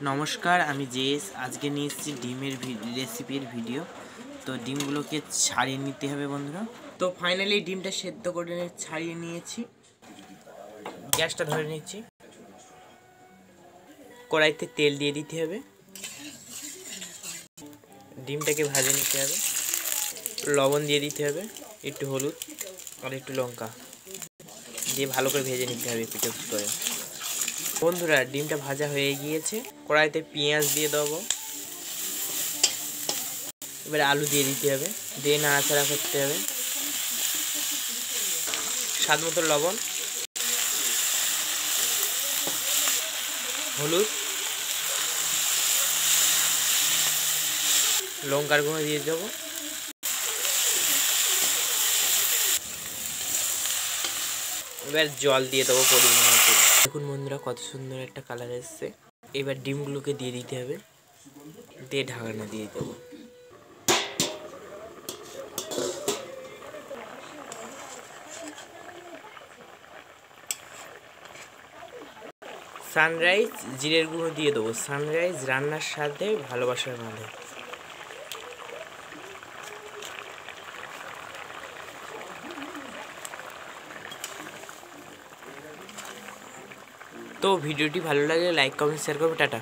নমস্কার, আমি জেস। আজকে নিয়ে এসেছি ডিমের রেসিপির ভিডিও। তো ডিমগুলোকে ছাড়িয়ে নিতে হবে বন্ধুরা। তো ফাইনালি ডিমটা সেদ্ধ করে ছাড়িয়ে নিয়েছি। গ্যাসটা ধরে নিচ্ছি। কড়াইতে তেল দিয়ে দিতে হবে। ডিমটাকে ভাজে নিতে হবে। লবণ দিয়ে দিতে হবে, একটু হলুদ আর একটু লঙ্কা দিয়ে ভালো করে ভেজে নিতে হবে পিঠে করে। বন্ধুরা, ডিমটা ভাজা হয়ে গিয়েছে। কড়াইতে পেঁয়াজ দিয়ে দেবো। এবারে আলু দিয়ে দিতে হবে, দিয়ে নাড়াচাড়া করতে হবে। স্বাদ মতো লবণ, হলুদ, লঙ্কার গুঁড়ো দিয়ে দেবো। এবার জল দিয়ে দেবো পরিমাণ মতো। দেখুন বন্ধুরা, কত সুন্দর একটা কালার এসছে। এবার ডিমগুলোকে দিয়ে দিতে হবে, দিয়ে ঢাকনা দিয়ে দেবো। সানরাইজ জিরের গুঁড়ো দিয়ে দেবো। সানরাইজ রান্নার সাথে ভালোবাসার বাঁধে। তো ভিডিওটি ভালো লাগলে লাইক, কমেন্ট, শেয়ার করবে। টাটা।